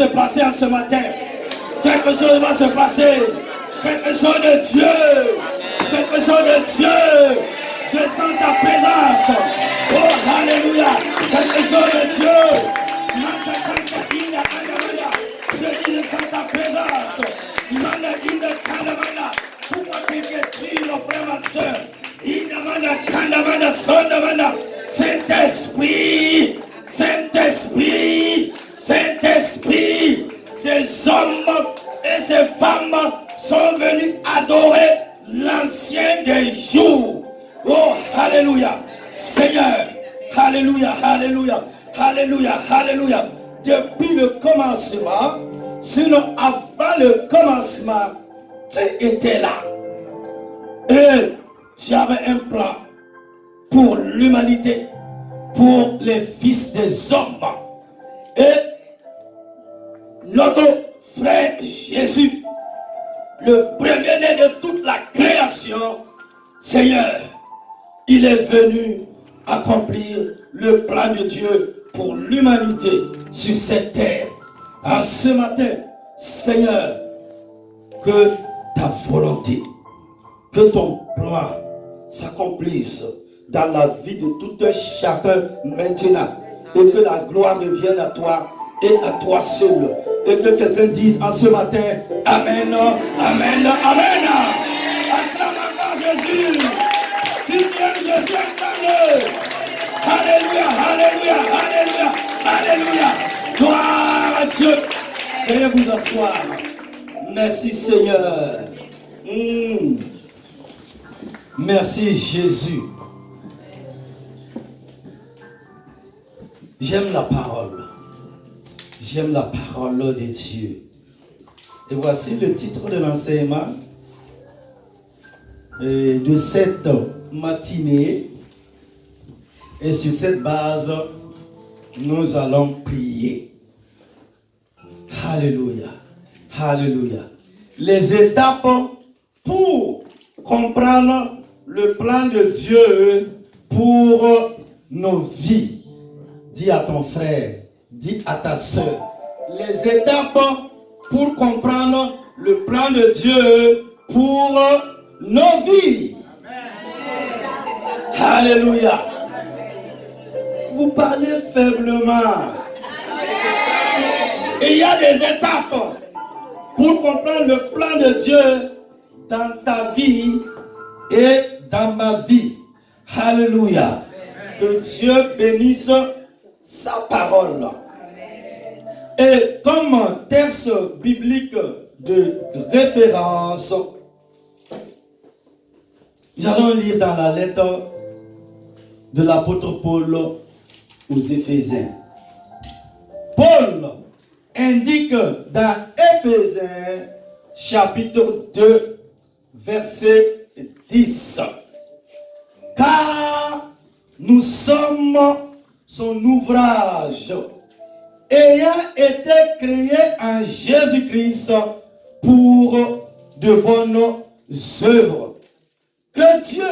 se passer en ce matin. Quelque chose va se passer. Quelque chose de Dieu. Quelque chose de Dieu. Je sens sa présence. Oh, alléluia. Quelque chose de Dieu. Je dis, je sens sa présence. Pourquoi t'inquiètes-tu, mon frère, ma soeur? Saint-Esprit, Saint-Esprit, Saint-Esprit, ces hommes et ces femmes sont venus adorer l'ancien des jours. Oh, alléluia, Seigneur, alléluia, alléluia, alléluia, alléluia. Depuis le commencement, sinon avant le commencement, tu étais là. Et tu avais un plan pour l'humanité, pour les fils des hommes. Et notre frère Jésus, le premier-né de toute la création, Seigneur, il est venu accomplir le plan de Dieu pour l'humanité sur cette terre. En ce matin, Seigneur, que ta volonté, que ton plan s'accomplisse dans la vie de tout un chacun maintenant. Et que la gloire revienne à toi et à toi seul. Et que quelqu'un dise en ce matin, Amen, Amen, Amen. Acclame encore Jésus. Si tu aimes Jésus, acclame-le. Alléluia, Alléluia, Alléluia, Alléluia. Gloire à Dieu. Veuillez vous asseoir. Merci Seigneur. Merci Jésus. J'aime la parole. J'aime la parole de Dieu. Et voici le titre de l'enseignement de cette matinée. Et sur cette base, nous allons prier. Alléluia. Alléluia. Les étapes pour comprendre le plan de Dieu pour nos vies. Dis à ton frère, dis à ta soeur. Les étapes pour comprendre le plan de Dieu pour nos vies. Amen. Alléluia. Vous parlez faiblement. Et il y a des étapes pour comprendre le plan de Dieu dans ta vie et dans ma vie. Alléluia. Que Dieu bénisse sa parole. Et comme texte biblique de référence, nous allons lire dans la lettre de l'apôtre Paul aux Éphésiens. Paul indique dans Éphésiens chapitre 2 verset 10, car nous sommes son ouvrage ayant été créé en Jésus-Christ pour de bonnes œuvres que Dieu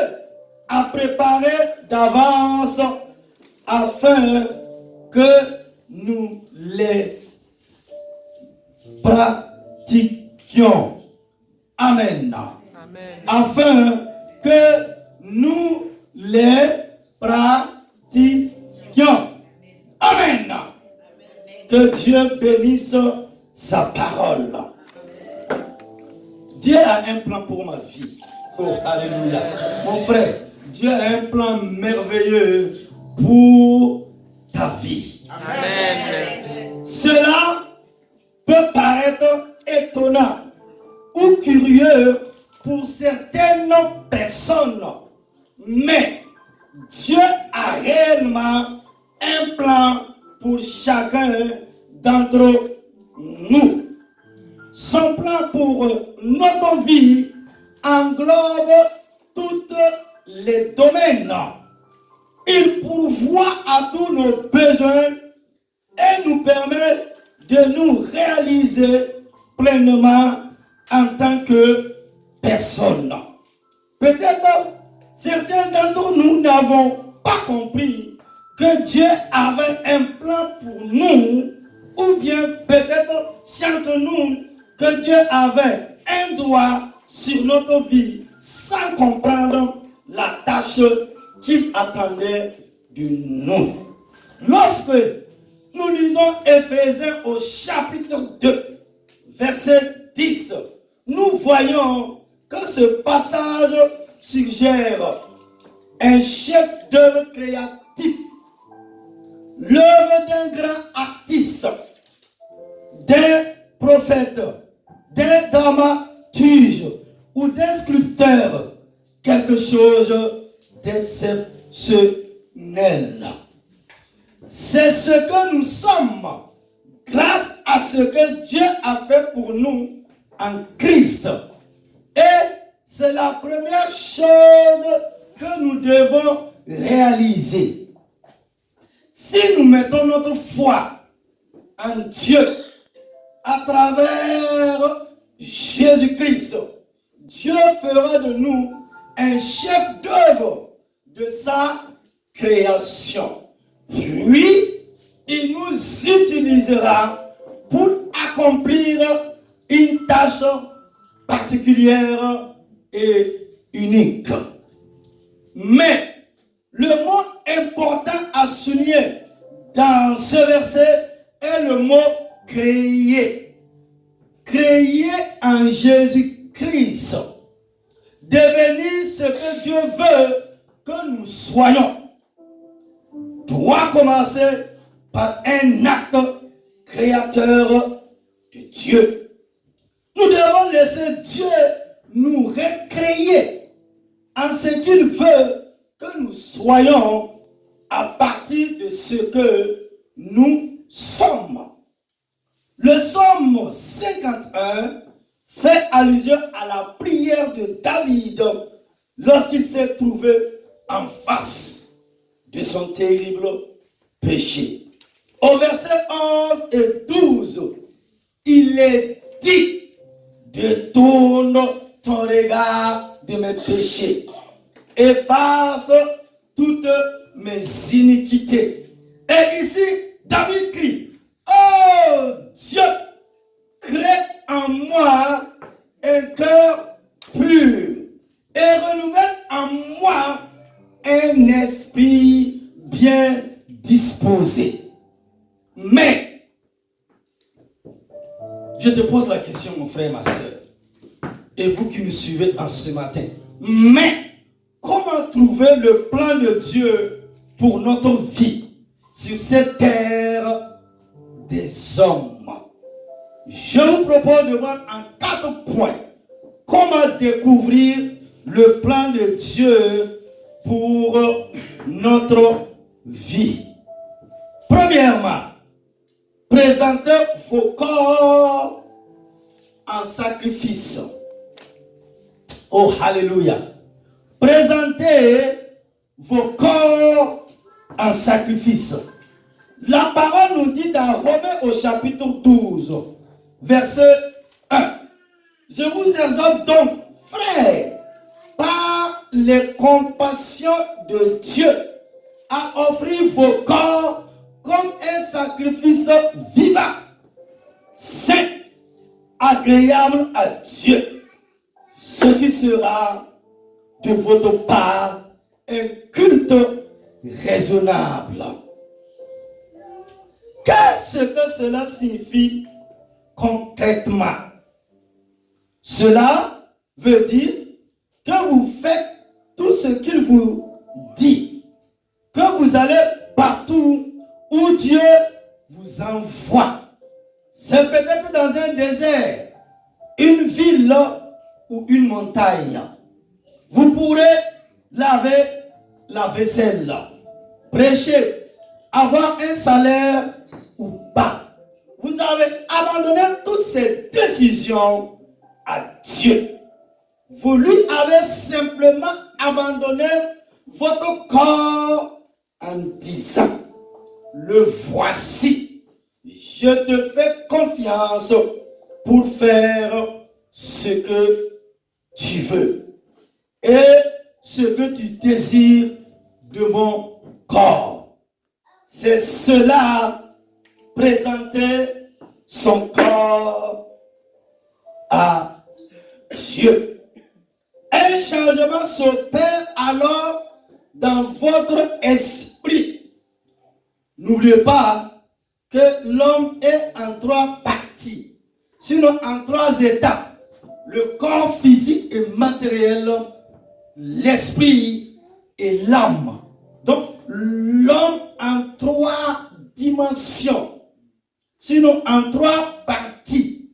a préparées d'avance afin que nous les pratiquions. Amen. Amen. Afin que nous les pratiquions. Amen. Que Dieu bénisse sa parole. Dieu a un plan pour ma vie. Oh, alléluia. Mon frère, Dieu a un plan merveilleux pour ta vie. Amen. Cela peut paraître étonnant ou curieux pour certaines personnes, mais Dieu a réellement un plan pour chacun d'entre nous. Son plan pour notre vie englobe tous les domaines. Il pourvoit à tous nos besoins et nous permet de nous réaliser pleinement en tant que personne. Peut-être certains d'entre nous n'avons pas compris que Dieu avait un plan pour nous Ou bien peut-être chantons-nous que Dieu avait un droit sur notre vie sans comprendre la tâche qu'il attendait de nous. Lorsque nous lisons Éphésiens au chapitre 2, verset 10, nous voyons que ce passage suggère un chef d'œuvre créatif, l'œuvre d'un grand artiste, d'un prophète, d'un dramaturge ou d'un sculpteur, quelque chose d'exceptionnel. C'est ce que nous sommes grâce à ce que Dieu a fait pour nous en Christ. Et c'est la première chose que nous devons réaliser. Si nous mettons notre foi en Dieu à travers Jésus-Christ, Dieu fera de nous un chef d'œuvre de sa création. Puis, il nous utilisera pour accomplir une tâche particulière et unique. Mais le mot important à souligner dans ce verset est le mot créer. Créer en Jésus-Christ. Devenir ce que Dieu veut que nous soyons doit commencer par un acte créateur de Dieu. Nous devons laisser Dieu nous recréer en ce qu'il veut que nous soyons à partir de ce que nous sommes. Le psaume 51 fait allusion à la prière de David lorsqu'il s'est trouvé en face de son terrible péché. Au verset 11 et 12, il est dit: détourne ton regard de mes péchés, efface toutes mes iniquités. Et ici, David crie: oh Dieu, crée en moi un cœur pur et renouvelle en moi un esprit bien disposé. Mais, je te pose la question, mon frère, ma soeur, et vous qui nous suivez en ce matin, mais comment trouver le plan de Dieu pour notre vie sur cette terre des hommes? Je vous propose de voir en 4 points comment découvrir le plan de Dieu pour notre vie. Premièrement, présentez vos corps en sacrifice. Oh, alléluia. Présentez vos corps en sacrifice. La parole nous dit dans Romains au chapitre 12, verset 1. Je vous exhorte donc, frères, par les compassions de Dieu, à offrir vos corps comme un sacrifice vivant, saint, agréable à Dieu, ce qui sera de votre part un culte raisonnable. Qu'est-ce que cela signifie concrètement? Cela veut dire que vous faites tout ce qu'il vous dit, que vous allez partout où Dieu vous envoie. C'est peut-être dans un désert, une ville ou une montagne. Vous pourrez laver la vaisselle, prêcher, avoir un salaire ou pas. Vous avez abandonné toutes ces décisions à Dieu. Vous lui avez simplement abandonné votre corps en disant: le voici, je te fais confiance pour faire ce que tu veux et ce que tu désires de mon corps. C'est cela présenter son corps à Dieu. Un changement s'opère alors dans votre esprit. N'oubliez pas que l'homme est en 3 parties, sinon en 3 étapes. Le corps physique et matériel, l'esprit et l'âme. Donc, l'homme en 3 dimensions, sinon en 3 parties.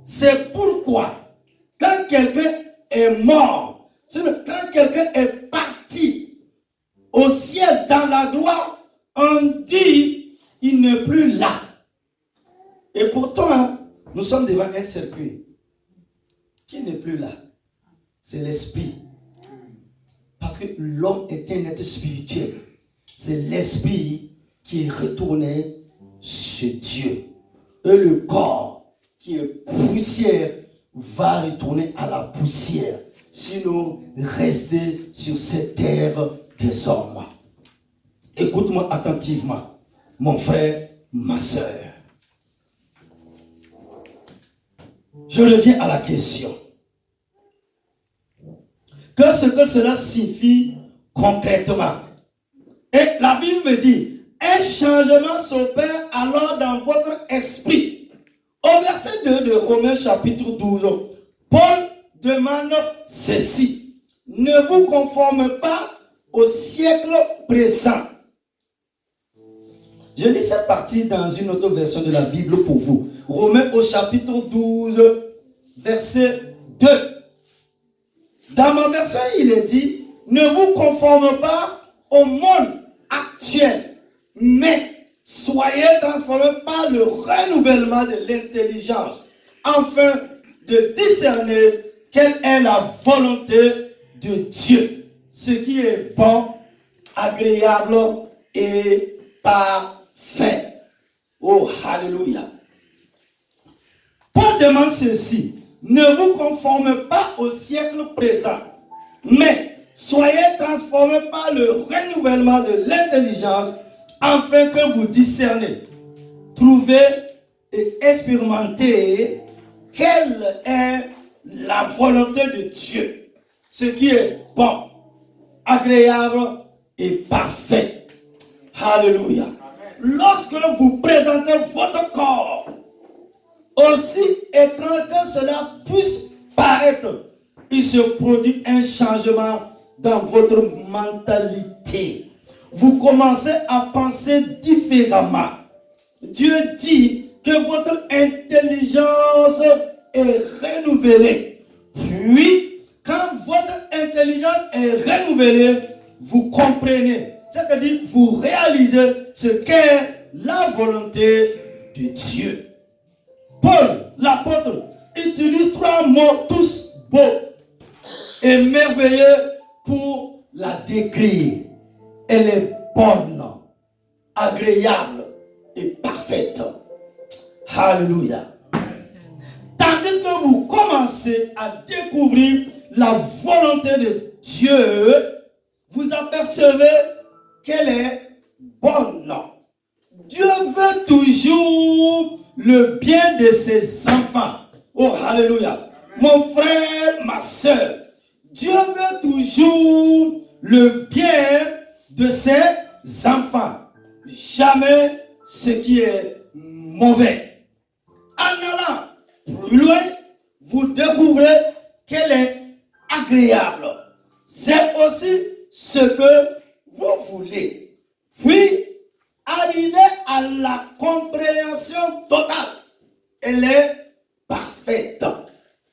C'est pourquoi, quand quelqu'un est mort, sinon quand quelqu'un est parti au ciel dans la gloire, on dit il n'est plus là. Et pourtant, nous sommes devant un cercueil. Qui n'est plus là? C'est l'esprit. Parce que l'homme est un être spirituel. C'est l'esprit qui est retourné chez Dieu. Et le corps qui est poussière va retourner à la poussière. Sinon, rester sur cette terre des hommes. Écoute-moi attentivement, mon frère, ma soeur. Je reviens à la question. Qu'est-ce que cela signifie concrètement? Et la Bible me dit, un changement s'opère alors dans votre esprit. Au verset 2 de Romains chapitre 12, Paul demande ceci. Ne vous conformez pas au siècle présent. Je lis cette partie dans une autre version de la Bible pour vous. Romains au chapitre 12, verset 2. Dans ma version, il est dit, ne vous conformez pas au monde actuel, mais soyez transformés par le renouvellement de l'intelligence, afin de discerner quelle est la volonté de Dieu, ce qui est bon, agréable et parfait. Oh, alléluia. Paul demande ceci. Ne vous conformez pas au siècle présent, mais soyez transformés par le renouvellement de l'intelligence, afin que vous discernez, trouvez et expérimentez quelle est la volonté de Dieu, ce qui est bon, agréable et parfait. Alléluia. Lorsque vous présentez votre corps, aussi étrange que cela puisse paraître, il se produit un changement dans votre mentalité. Vous commencez à penser différemment. Dieu dit que votre intelligence est renouvelée. Puis, quand votre intelligence est renouvelée, vous comprenez, c'est-à-dire vous réalisez ce qu'est la volonté de Dieu. Paul, l'apôtre, utilise 3 mots tous beaux et merveilleux pour la décrire. Elle est bonne, agréable et parfaite. Alléluia. Tandis que vous commencez à découvrir la volonté de Dieu, vous apercevez qu'elle est bonne. Dieu veut toujours le bien de ses enfants. Oh, alléluia. Mon frère, ma soeur, Dieu veut toujours le bien de ses enfants. Jamais ce qui est mauvais. En allant plus loin, vous découvrez qu'elle est agréable. C'est aussi ce que vous voulez. Puis, arriver à la compréhension totale, elle est parfaite.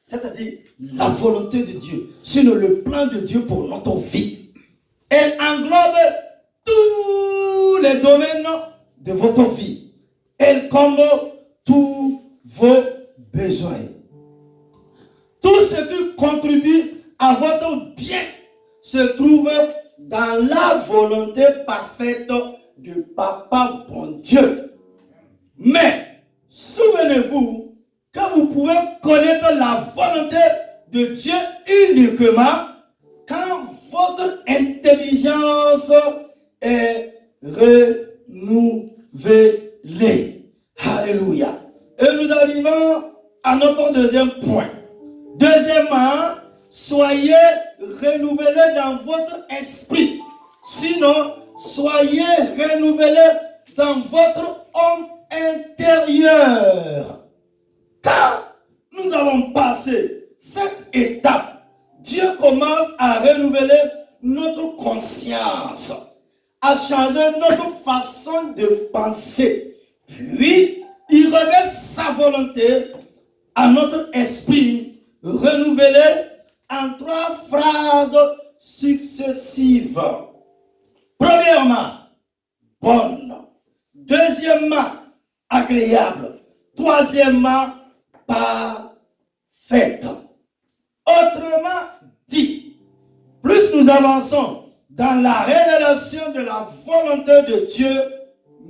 C'est-à-dire la volonté de Dieu, sinon le plan de Dieu pour notre vie. Elle englobe tous les domaines de votre vie. Elle comble tous vos besoins. Tout ce qui contribue à votre bien se trouve dans la volonté parfaite de Papa bon Dieu. Mais souvenez-vous que vous pouvez connaître la volonté de Dieu uniquement quand votre intelligence est renouvelée. notre deuxième point. Deuxièmement, soyez renouvelés dans votre esprit. Sinon, soyez renouvelés dans votre homme intérieur. Quand nous allons passer cette étape, Dieu commence à renouveler notre conscience, à changer notre façon de penser. Puis, il révèle sa volonté à notre esprit, renouvelé en 3 phrases successives. Premièrement, bonne. Deuxièmement, agréable. Troisièmement, parfaite. Autrement dit, plus nous avançons dans la révélation de la volonté de Dieu,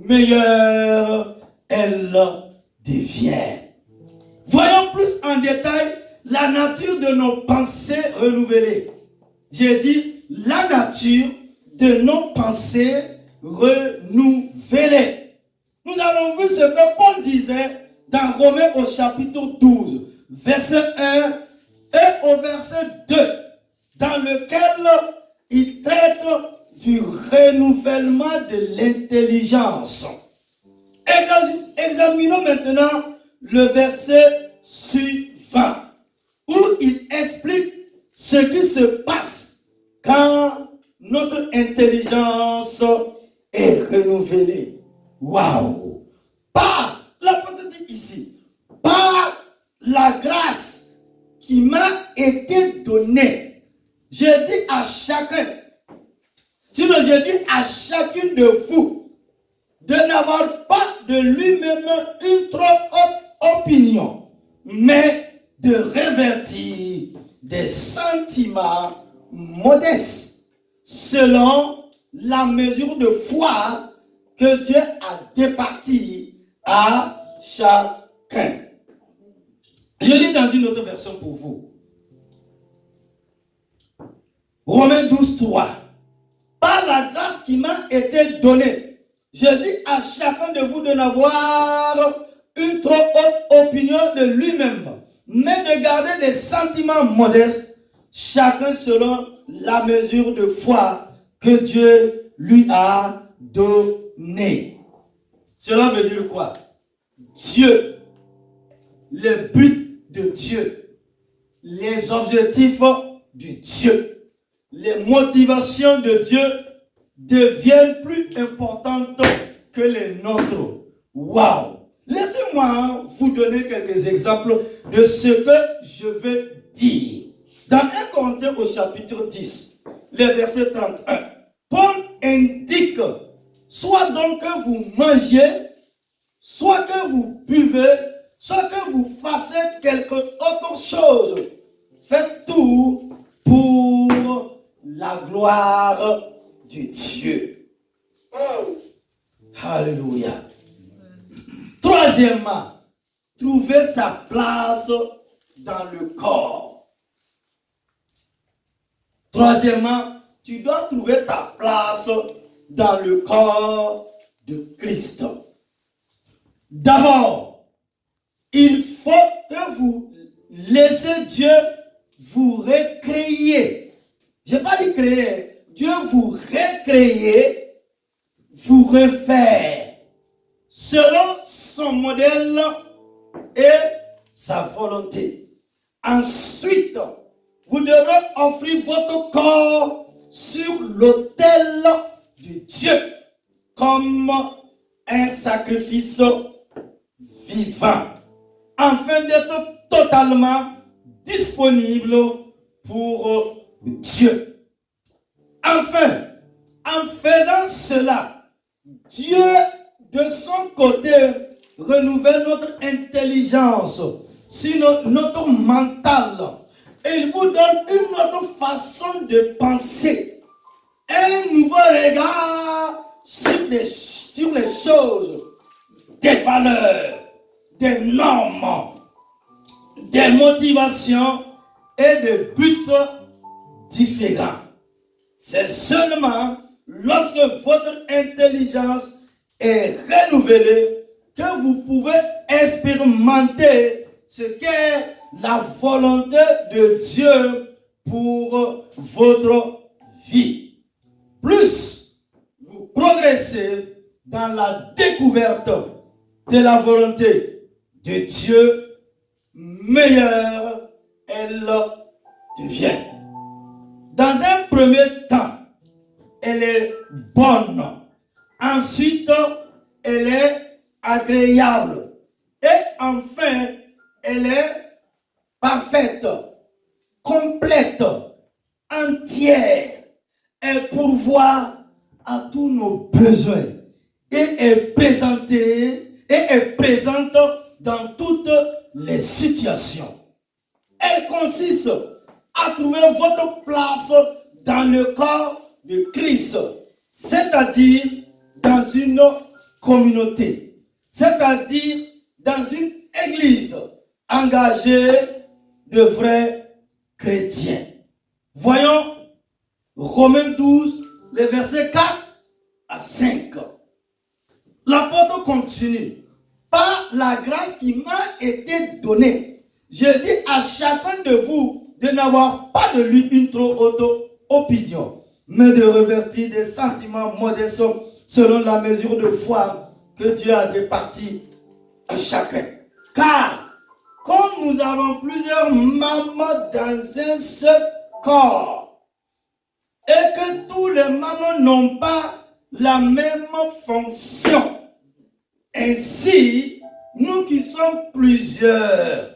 meilleure elle devient. Voyons plus en détail la nature de nos pensées renouvelées. J'ai dit la nature de nos pensées renouvelées. Nous avons vu ce que Paul disait dans Romains au chapitre 12, verset 1 et au verset 2, dans lequel il traite du renouvellement de l'intelligence. Examinons maintenant le verset suivant, où il explique ce qui se passe quand notre intelligence est renouvelée. Waouh! Par, l'apôtre dit ici, par la grâce qui m'a été donnée, je dis à chacun, sinon je dis à chacune de vous, de n'avoir pas de lui-même une trop haute opinion, mais de révertir des sentiments modestes, selon la mesure de foi que Dieu a départie à chacun. Je lis dans une autre version pour vous. Romains 12, 3. Par la grâce qui m'a été donnée, je dis à chacun de vous de n'avoir une trop haute opinion de lui-même, mais de garder des sentiments modestes, chacun selon la mesure de foi que Dieu lui a donnée. Cela veut dire quoi? Dieu, le but de Dieu, les objectifs de Dieu, les motivations de Dieu deviennent plus importantes que les nôtres. Waouh! Laissez-moi vous donner quelques exemples de ce que je veux dire. Dans 1 Corinthiens au chapitre 10, le verset 31, Paul indique, soit donc que vous mangez, soit que vous buvez, soit que vous fassiez quelque autre chose, faites tout pour la gloire de Dieu. Alléluia. Troisièmement, trouver sa place dans le corps. Troisièmement, tu dois trouver ta place dans le corps de Christ. D'abord, il faut que vous laissez Dieu vous recréer. Je n'ai pas dit créer. Dieu vous recréer, vous refaire selon son modèle et sa volonté. Ensuite, vous devrez offrir votre corps sur l'autel de Dieu comme un sacrifice vivant, afin d'être totalement disponible pour Dieu. Enfin, en faisant cela, Dieu, de son côté, renouvelle notre intelligence, sinon notre mental. Et il vous donne une autre façon de penser, un nouveau regard sur les choses, des valeurs, des normes, des motivations et des buts différents. C'est seulement lorsque votre intelligence est renouvelée que vous pouvez expérimenter ce qu'est la volonté de Dieu pour votre vie. Plus vous progressez dans la découverte de la volonté de Dieu, meilleure elle devient. Dans un premier temps, elle est bonne. Ensuite, elle est agréable. Et enfin, elle est parfaite, complète, entière. Elle pourvoit à tous nos besoins et est présente dans toutes les situations. Elle consiste à trouver votre place dans le corps de Christ, c'est-à-dire dans une communauté, c'est-à-dire dans une église engagée de vrais chrétiens. Voyons Romains 12, les versets 4 à 5. L'apôtre continue. Par la grâce qui m'a été donnée, je dis à chacun de vous de n'avoir pas de lui une trop haute opinion, mais de revertir des sentiments modestes selon la mesure de foi que Dieu a départie à chacun. Car, comme nous avons plusieurs membres dans un seul corps, et que tous les membres n'ont pas la même fonction, ainsi, nous qui sommes plusieurs,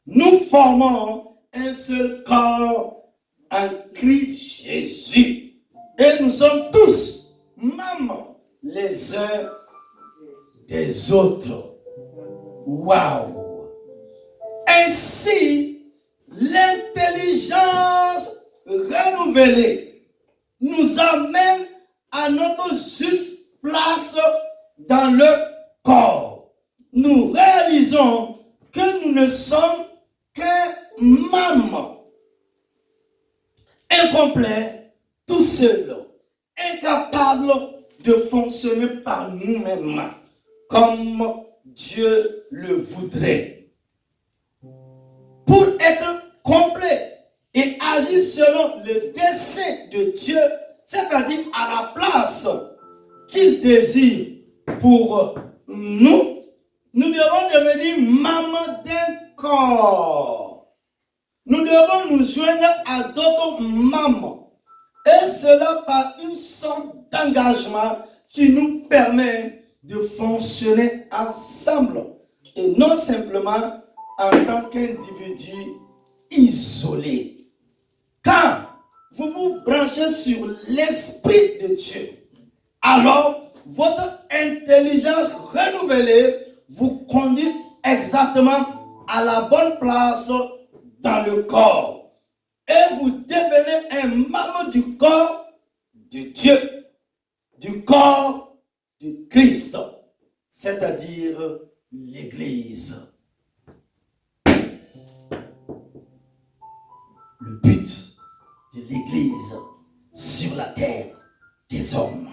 nous formons un seul corps en Christ Jésus. Et nous sommes tous membres les uns des autres. Waouh! Ainsi, l'intelligence renouvelée nous amène à notre juste place dans le corps. Nous réalisons que nous ne sommes qu'un membre incomplet, tout seul, incapable de fonctionner par nous-mêmes comme Dieu le voudrait. Pour être complet et agir selon le dessein de Dieu, c'est-à-dire à la place qu'il désire pour nous, nous devons devenir membres d'un corps. Nous devons nous joindre à d'autres membres. Et cela par une sorte d'engagement qui nous permet de fonctionner ensemble. Et non simplement en tant qu'individu isolé. Quand vous vous branchez sur l'Esprit de Dieu, alors votre intelligence renouvelée vous conduit exactement à la bonne place dans le corps. Et vous devenez un membre du corps de Dieu, du corps de Christ, c'est-à-dire l'Église. Le but de l'Église sur la terre des hommes.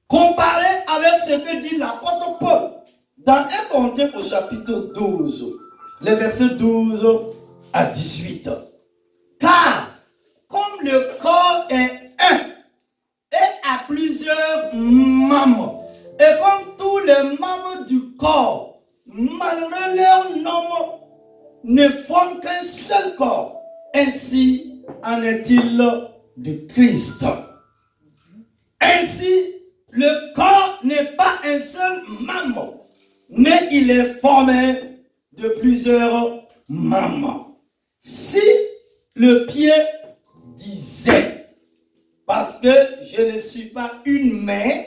Comparé avec ce que dit l'apôtre Paul dans 1 Corinthiens au chapitre 12, les versets 12 à 18. Car comme le corps est un et a plusieurs membres, et comme tous les membres du corps, malgré leur nombre, ne forment qu'un seul corps, ainsi en est-il de Christ. Ainsi, le corps n'est pas un seul membre, mais il est formé de plusieurs membres. Si le pied disait, parce que je ne suis pas une main,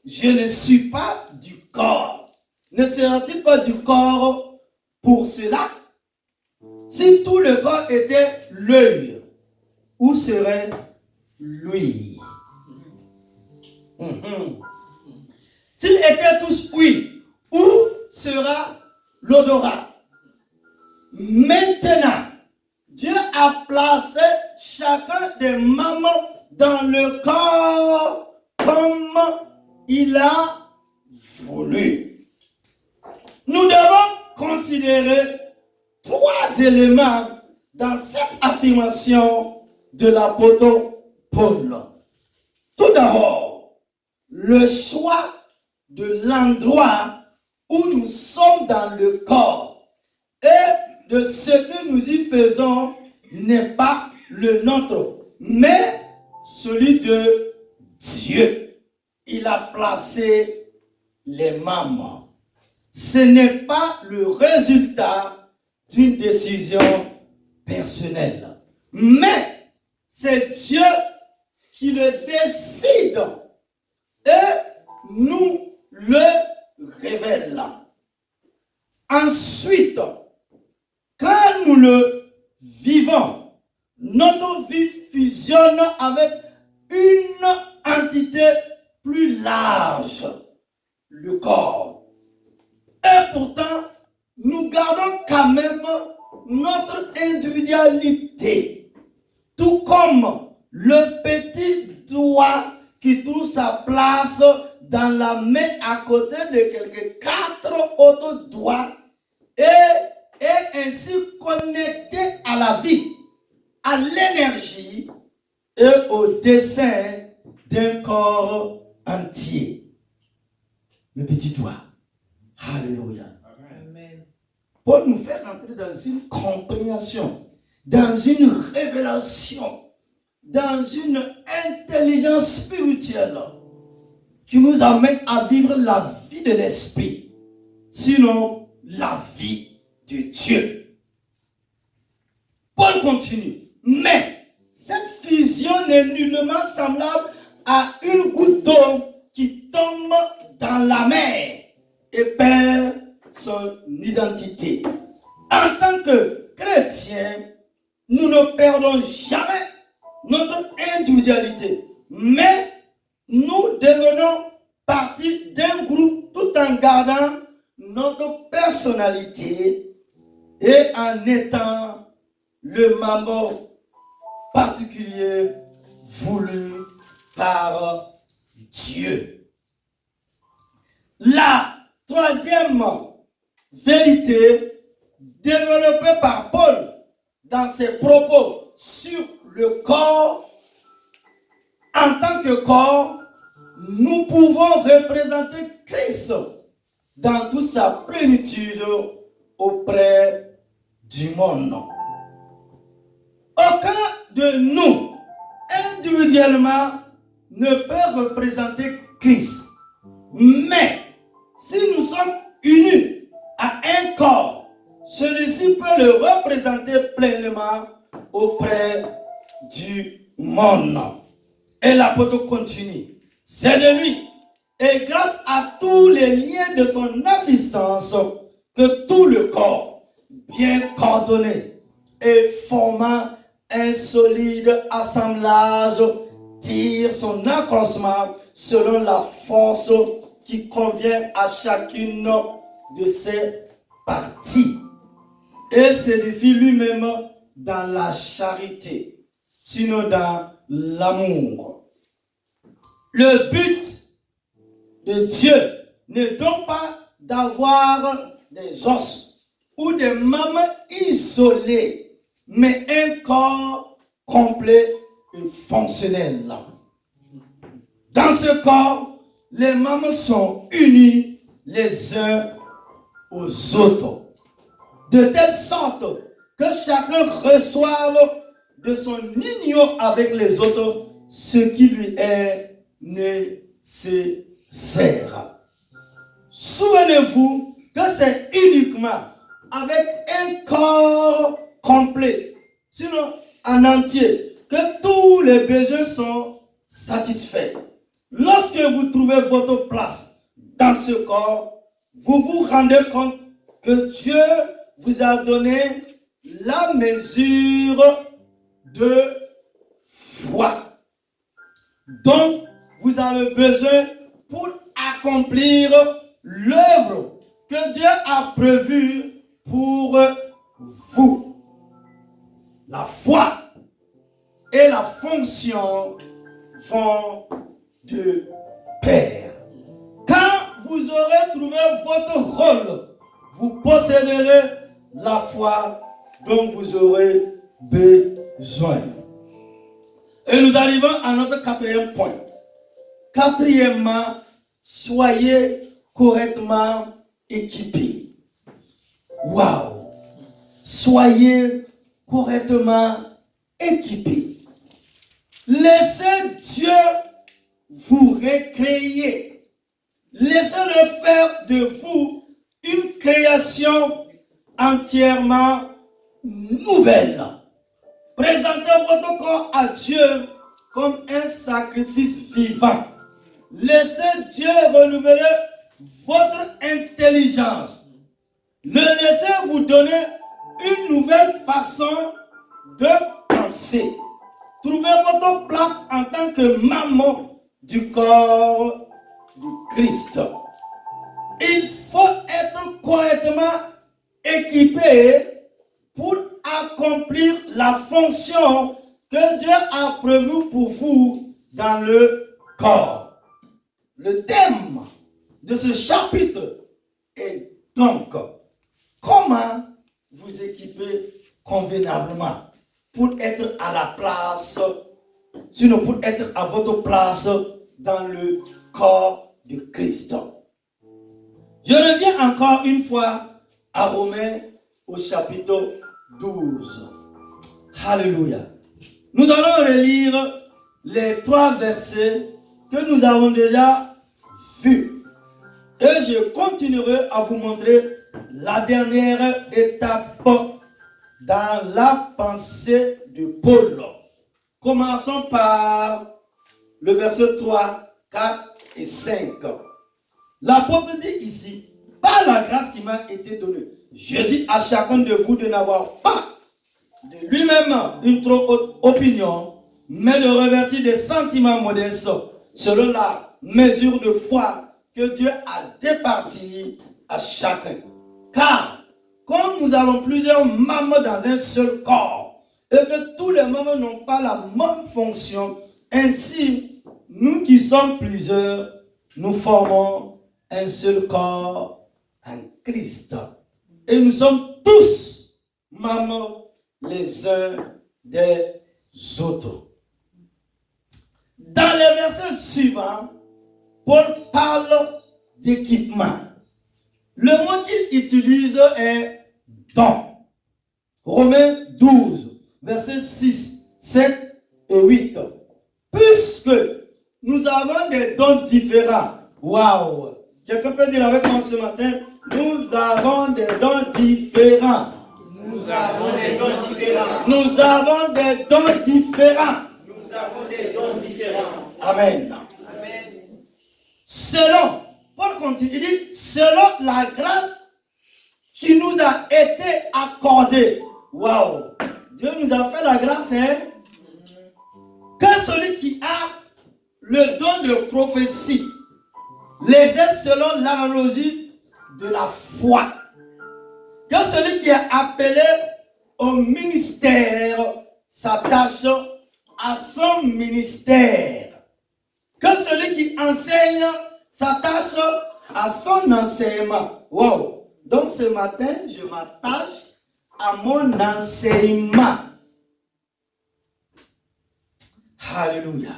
je ne suis pas du corps, ne sera-t-il pas du corps pour cela? Si tout le corps était l'œil, où serait l'ouïe? S'ils étaient tous ouïes, où sera l'odorat? Maintenant, Dieu a placé chacun des membres dans le corps comme il a voulu. Nous devons considérer 3 éléments dans cette affirmation de l'apôtre Paul. Tout d'abord, le choix de l'endroit où nous sommes dans le corps et de ce que nous y faisons n'est pas le nôtre, mais celui de Dieu. Il a placé les membres. Ce n'est pas le résultat d'une décision personnelle, mais c'est Dieu qui le décide et nous le révèle. Ensuite, quand nous le vivons, notre vie fusionne avec une entité plus large, le corps. Et pourtant, nous gardons quand même notre individualité, tout comme le petit doigt qui trouve sa place dans la main à côté de quelques 4 autres doigts et est ainsi connecté à la vie, à l'énergie et au dessein d'un corps entier. Le petit doigt. Alléluia. Amen. Paul nous fait rentrer dans une compréhension, dans une révélation, dans une intelligence spirituelle qui nous amène à vivre la vie de l'esprit, sinon la vie de Dieu. Paul continue. Mais cette fusion n'est nullement semblable à une goutte d'eau qui tombe dans la mer et perd son identité. En tant que chrétiens, nous ne perdons jamais notre individualité, mais nous devenons partie d'un groupe tout en gardant notre personnalité et en étant le membre particulier voulu par Dieu. La troisième vérité développée par Paul dans ses propos sur le corps, en tant que corps, nous pouvons représenter Christ dans toute sa plénitude auprès du monde. Aucun de nous, individuellement, ne peut représenter Christ. Mais, si nous sommes unis à un corps, celui-ci peut le représenter pleinement auprès du monde. Et l'apôtre continue. C'est de lui et grâce à tous les liens de son assistance que tout le corps, bien coordonné et formant un solide assemblage, tire son accroissement selon la force qui convient à chacune de ses parties et s'édifie lui-même dans la charité, sinon dans l'amour. Le but de Dieu n'est donc pas d'avoir des os ou des membres isolés, mais un corps complet et fonctionnel. Dans ce corps, les membres sont unis les uns aux autres, de telle sorte que chacun reçoive de son union avec les autres ce qui lui est nécessaire. Souvenez-vous que c'est uniquement avec un corps complet, sinon en entier, que tous les besoins sont satisfaits. Lorsque vous trouvez votre place dans ce corps, vous vous rendez compte que Dieu vous a donné la mesure de foi dont vous avez besoin pour accomplir l'œuvre que Dieu a prévue pour vous. La foi et la fonction vont de pair. Quand vous aurez trouvé votre rôle, vous posséderez la foi dont vous aurez besoin. Et nous arrivons à notre quatrième point. Quatrièmement, soyez correctement équipés. Waouh! Soyez correctement équipés. Laissez Dieu vous recréer. Laissez-le faire de vous une création entièrement nouvelle. Présentez votre corps à Dieu comme un sacrifice vivant. Laissez Dieu renouveler votre intelligence. Le laissez vous donner une nouvelle façon de penser. Trouvez votre place en tant que maman du corps du Christ. Il faut être correctement équipé pour accomplir la fonction que Dieu a prévue pour vous dans le corps. Le thème de ce chapitre est donc comment vous équiper convenablement pour être à la place, sinon pour être à votre place dans le corps de Christ. Je reviens encore une fois à Romains au chapitre 12. Alléluia. Nous allons relire les 3 versets que nous avons déjà vus. Et je continuerai à vous montrer la dernière étape dans la pensée de Paul. Commençons par le verset 3, 4 et 5. L'apôtre dit ici, par la grâce qui m'a été donnée, je dis à chacun de vous de n'avoir pas de lui-même une trop haute opinion, mais de revêtir des sentiments modestes selon la mesure de foi que Dieu a départie à chacun. Car, comme nous avons plusieurs membres dans un seul corps, et que tous les membres n'ont pas la même fonction, ainsi, nous qui sommes plusieurs, nous formons un seul corps en Christ. Et nous sommes tous membres les uns des autres. Dans les versets suivants, Paul parle d'équipement. Le mot qu'il utilise est don. Romains 12, versets 6, 7 et 8. Puisque nous avons des dons différents. Waouh! Quelqu'un peut dire avec moi ce matin, nous avons des dons différents. Nous avons des dons différents. Nous avons des dons différents. Nous avons des dons différents. Amen. Amen. Selon, Paul continue, il dit, selon la grâce qui nous a été accordée. Waouh! Dieu nous a fait la grâce, hein? Que celui qui a le don de prophétie l'exerce selon l'analogie de la foi. Que celui qui est appelé au ministère s'attache à son ministère. Que celui qui enseigne s'attache à son enseignement. Wow. Donc ce matin, je m'attache à mon enseignement. Alléluia.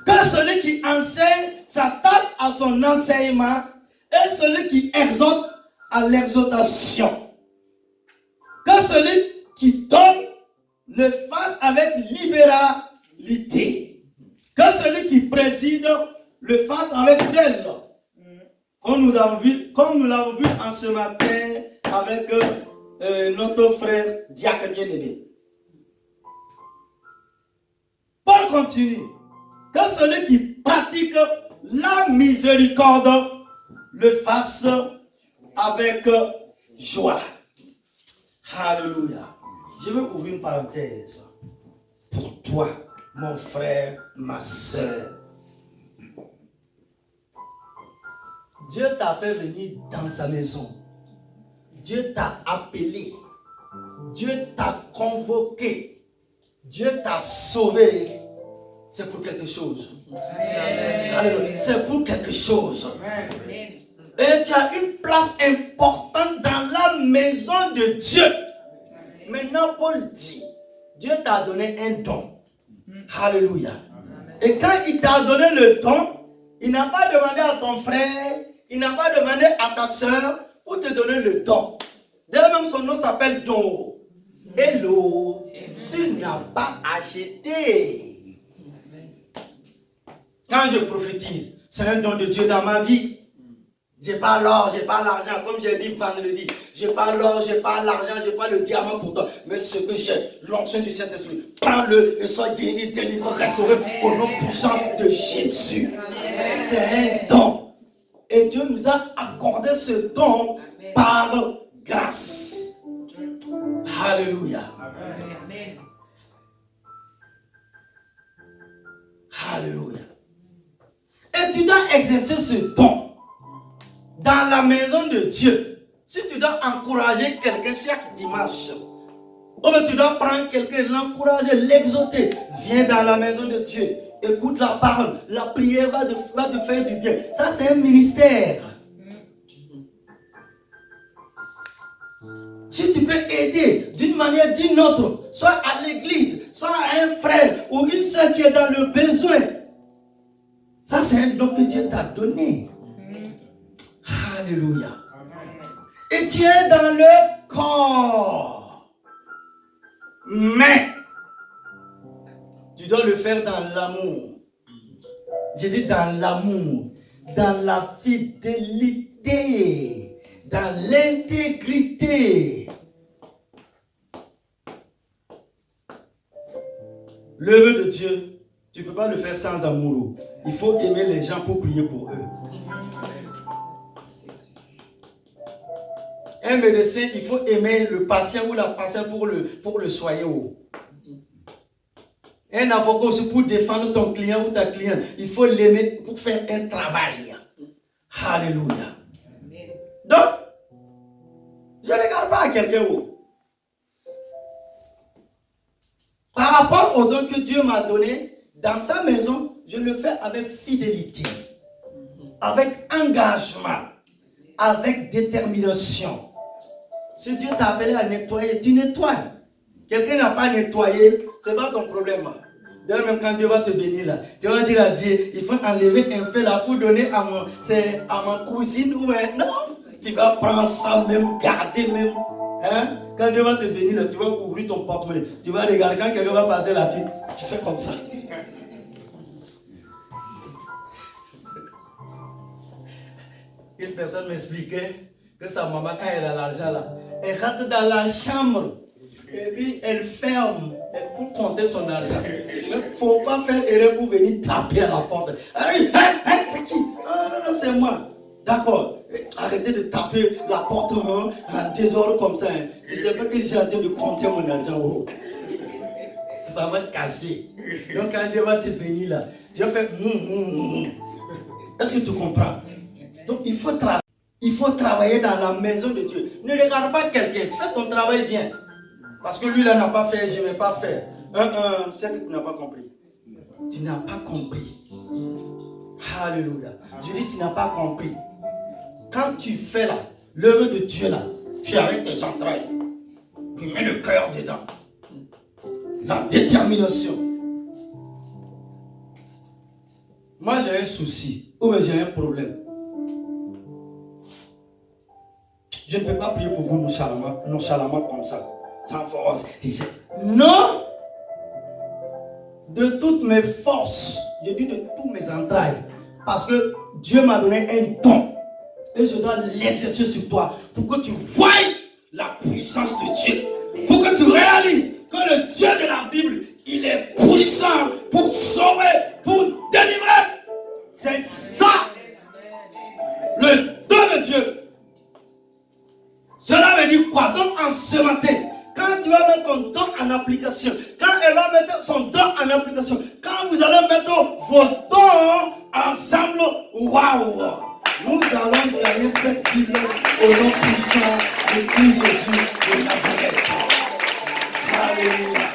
Que celui qui enseigne s'attache à son enseignement et celui qui exhorte à l'exhortation. Que celui qui donne le fasse avec libéralité. Que celui qui préside le fasse avec zèle. Comme nous l'avons vu en ce matin avec notre frère Diacre bien-aimé. Paul continue. Que celui qui pratique la miséricorde le fasse avec joie. Alléluia. Je vais ouvrir une parenthèse pour toi, mon frère, ma soeur. Dieu t'a fait venir dans sa maison. Dieu t'a appelé. Dieu t'a convoqué. Dieu t'a sauvé. C'est pour quelque chose. Alléluia. C'est pour quelque chose. Et tu as une place importante dans la maison de Dieu. Maintenant, Paul dit, Dieu t'a donné un don. Alléluia. Et quand il t'a donné le don, il n'a pas demandé à ton frère, il n'a pas demandé à ta soeur pour te donner le don. D'ailleurs, même son nom s'appelle don. Hello, tu n'as pas acheté. Quand je prophétise, c'est un don de Dieu dans ma vie. Je n'ai pas l'or, je n'ai pas l'argent, comme j'ai dit vendredi. Je n'ai pas l'or, je n'ai pas l'argent, je n'ai pas le diamant pour toi. Mais ce que j'ai, l'onction du Saint-Esprit, prends-le et sois guéri, délivré, restauré au nom puissant de Jésus. C'est un don. Et Dieu nous a accordé ce don par grâce. Alléluia. Amen. Alléluia. Et tu dois exercer ce don dans la maison de Dieu. Si tu dois encourager quelqu'un chaque dimanche, ou bien tu dois prendre quelqu'un, l'encourager, l'exhorter, viens dans la maison de Dieu, écoute la parole, la prière va te faire du bien. Ça, c'est un ministère. Si tu peux aider d'une manière ou d'une autre, soit à l'église, soit à un frère ou une soeur qui est dans le besoin, ça, c'est un don que Dieu t'a donné. Alléluia. Et tu es dans le corps. Mais tu dois le faire dans l'amour. J'ai dit dans l'amour, dans la fidélité, dans l'intégrité. L'œuvre de Dieu, tu ne peux pas le faire sans amour. Il faut aimer les gens pour prier pour eux. Un médecin, il faut aimer le patient ou la patiente pour le soigner. Un avocat aussi pour défendre ton client ou ta cliente, il faut l'aimer pour faire un travail. Alléluia. Donc, je ne regarde pas à quelqu'un. Par rapport au don que Dieu m'a donné, dans sa maison, je le fais avec fidélité, avec engagement, avec détermination. Si Dieu t'a appelé à nettoyer, tu nettoies. Quelqu'un n'a pas nettoyé, ce n'est pas ton problème. D'ailleurs, même quand Dieu va te bénir là, tu vas dire à Dieu, il faut enlever un peu là pour donner à ma cousine ou non, tu vas prendre ça même, garder même. Hein? Quand Dieu va te bénir là, tu vas ouvrir ton porte-monnaie. Tu vas regarder quand quelqu'un va passer là, tu fais comme ça. Une personne m'expliquait que sa maman, quand elle a l'argent là, elle rentre dans la chambre et puis elle ferme pour compter son argent. Il ne faut pas faire erreur pour venir taper à la porte. Hey, c'est qui? Ah non, c'est moi. D'accord. Arrêtez de taper la porte en désordre comme ça. Tu ne sais pas que je suis en train de compter mon argent. Oh. Ça va te cacher. Donc quand Dieu va te bénir là, tu vas faire Est-ce que tu comprends? Donc il faut travailler. Il faut travailler dans la maison de Dieu. Ne regarde pas quelqu'un. Fais ton travail bien. Parce que lui là n'a pas fait, je ne vais pas faire. C'est que tu n'as pas compris. Tu n'as pas compris. Alléluia. Je dis tu n'as pas compris. Quand tu fais là, l'œuvre de Dieu là, tu es avec tes entrailles. Tu mets le cœur dedans. La détermination. Moi j'ai un souci. Ou j'ai un problème. Je ne peux pas prier pour vous nonchalamment comme ça, sans force. Non! De toutes mes forces, je dis de tous mes entrailles, parce que Dieu m'a donné un don, et je dois l'exercer sur toi, pour que tu voies la puissance de Dieu, pour que tu réalises que le Dieu de la Bible, il est puissant pour sauver, pour délivrer. C'est ça, le don de Dieu. Cela veut dire quoi? Donc en ce matin, quand tu vas mettre ton don en application, quand elle va mettre son don en application, quand vous allez mettre vos dons ensemble, waouh! Nous allons gagner cette vie au nom puissant de Christ Jésus de Nazareth. Alléluia.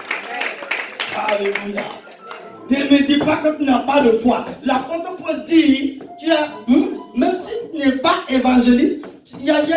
Alléluia. Ne me dis pas que tu n'as pas de foi. L'apôtre Paul dit, tu as même si tu n'es pas évangéliste, il y a une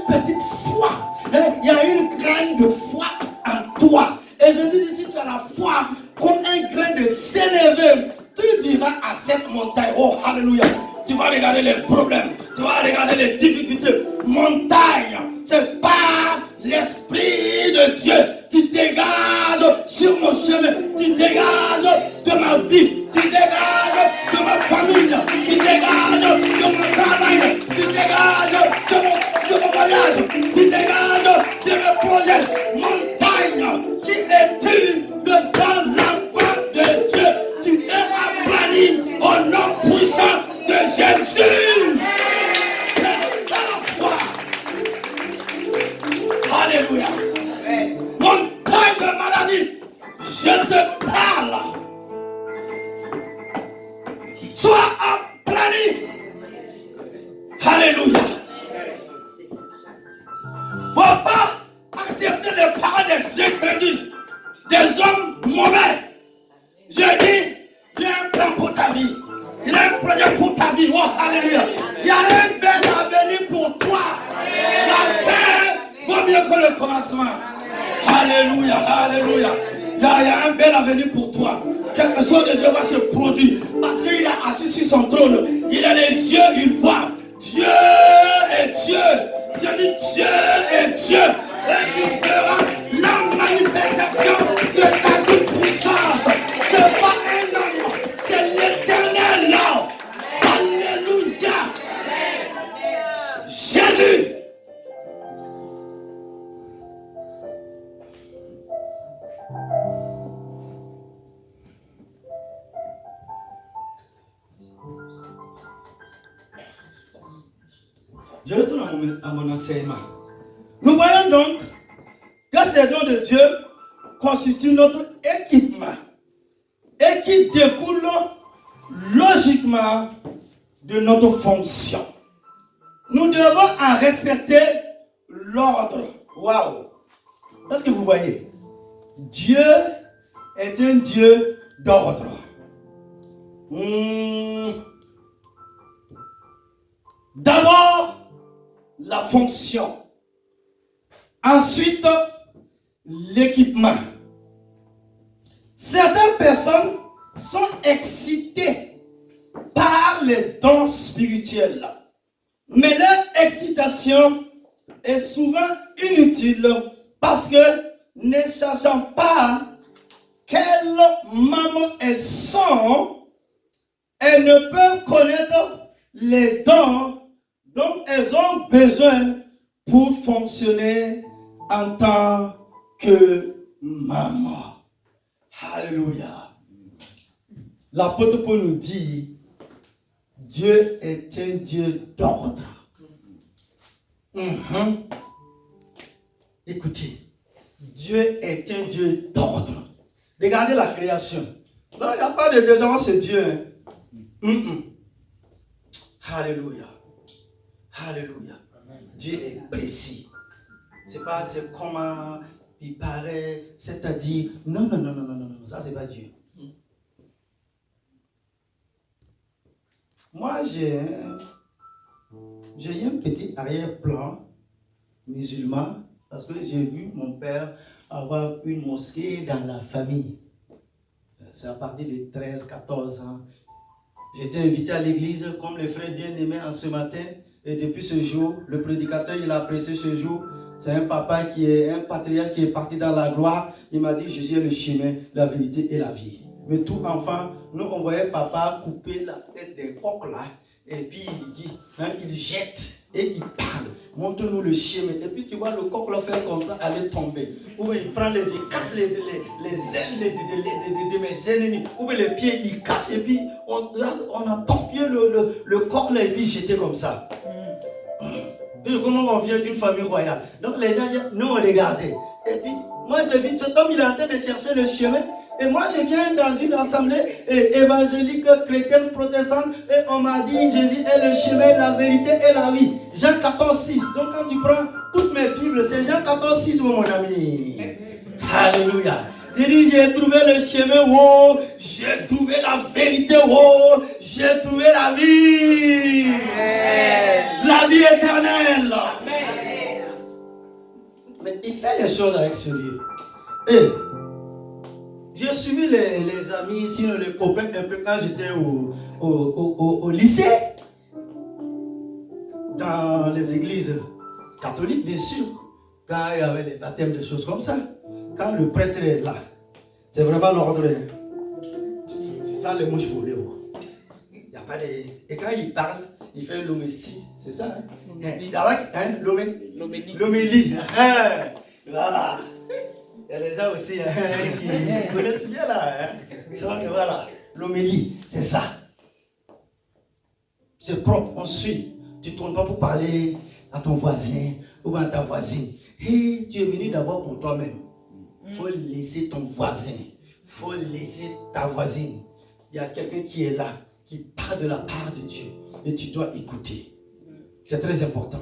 petite foi. Il y a une graine de foi en toi. Et Jésus dit, si tu as la foi comme un grain de sénévé, tu diras à cette montagne, oh alléluia, tu vas regarder les problèmes, tu vas regarder les difficultés. Montagne, c'est pas l'Esprit de Dieu. Tu dégages sur mon chemin, tu dégages de ma vie, tu dégages de ma famille, tu dégages de mon travail, tu dégages de mon mariage, tu dégages de mes projets. Montagne, qui es-tu devant l'enfant de Dieu? Tu es aplani au nom puissant de Jésus. C'est ça la foi. Alléluia. Montagne de maladie, je te parle. Sois aplani. Alléluia. Faut pas accepter les paroles des incrédules, des hommes mauvais. Je dis, il y a un plan pour ta vie. Il y a un projet pour ta vie. Oh, alléluia. Il y a un bel avenir pour toi. La fin vaut mieux que le commencement. Alléluia, alléluia. Il y a un bel avenir pour toi. Quelque chose de Dieu va se produire. Parce qu'il est assis sur son trône. Il a les yeux, il voit. Dieu est Dieu. Je dis Dieu est Dieu. Et il fera la manifestation de sa toute puissance. Ce n'est pas un homme, c'est l'Éternel. Alléluia. Jésus. Je retourne à mon enseignement. Nous voyons donc que ces dons de Dieu constituent notre équipement et qui découlent logiquement de notre fonction. Nous devons en respecter l'ordre. Waouh! Est-ce que vous voyez? Dieu est un Dieu d'ordre. D'abord, la fonction. Ensuite, l'équipement. Certaines personnes sont excitées par les dons spirituels. Mais leur excitation est souvent inutile parce que ne sachant pas quelle maman elles sont, elles ne peuvent connaître les dons dont elles ont besoin pour fonctionner en tant que maman. Alléluia. L'apôtre Paul nous dit, Dieu est un Dieu d'ordre. Écoutez, Dieu est un Dieu d'ordre. Regardez la création. Non, il n'y a pas de désordre, c'est Dieu. Alléluia. Alléluia. Dieu est précis. C'est pas c'est comment il paraît, c'est-à-dire non, ça c'est pas Dieu. Moi j'ai un petit arrière-plan musulman parce que j'ai vu mon père avoir une mosquée dans la famille. C'est à partir de 13-14 ans. J'étais invité à l'église comme les frères bien-aimés en ce matin. Et depuis ce jour, le prédicateur, il a apprécié ce jour. C'est un papa qui est un patriarche qui est parti dans la gloire. Il m'a dit, Jésus est le chemin, la vérité et la vie. Mais tout enfant, nous on voyait papa couper la tête des coqs là. Et puis il dit, il jette et il parle. Montre-nous le chemin. Et puis tu vois le coq le faire comme ça, aller tomber. Ou bien il prend il casse les ailes de mes ennemis. Ou bien les pieds, il casse. Et puis on a torpillé le coq là et puis jeté comme ça. Comment on vient d'une famille royale. Donc les gens disent, nous on regardait. Et puis moi je vis, cet homme il est en train de chercher le chemin. Et moi je viens dans une assemblée évangélique, chrétienne, protestante. Et on m'a dit, Jésus est le chemin, la vérité et la vie. Jean 14,6. Donc quand tu prends toutes mes Bibles, c'est Jean 14,6 mon ami. Alléluia. Il dit, j'ai trouvé le chemin, oh, j'ai trouvé la vérité, oh, j'ai trouvé la vie. Amen. La vie éternelle. Amen. Mais il fait les choses avec sérieux. Et j'ai suivi les amis, sinon les copains un peu quand j'étais au lycée. Dans les églises catholiques, bien sûr. Quand il y avait les baptêmes, des choses comme ça. Quand le prêtre est là, c'est vraiment l'ordre. Tu sens les mouches voler. Il n'y a pas de... Et quand il parle, il fait l'homélie. C'est ça, hein? L'homélie. Voilà. Il y a des gens aussi qui connaissent bien là. Voilà. L'homélie, c'est ça. C'est propre, on suit. Tu ne tournes pas pour parler à ton voisin ou à ta voisine. Hey, tu es venu d'abord pour toi-même. Il faut laisser ton voisin. Il faut laisser ta voisine. Il y a quelqu'un qui est là, qui parle de la part de Dieu. Et tu dois écouter. C'est très important.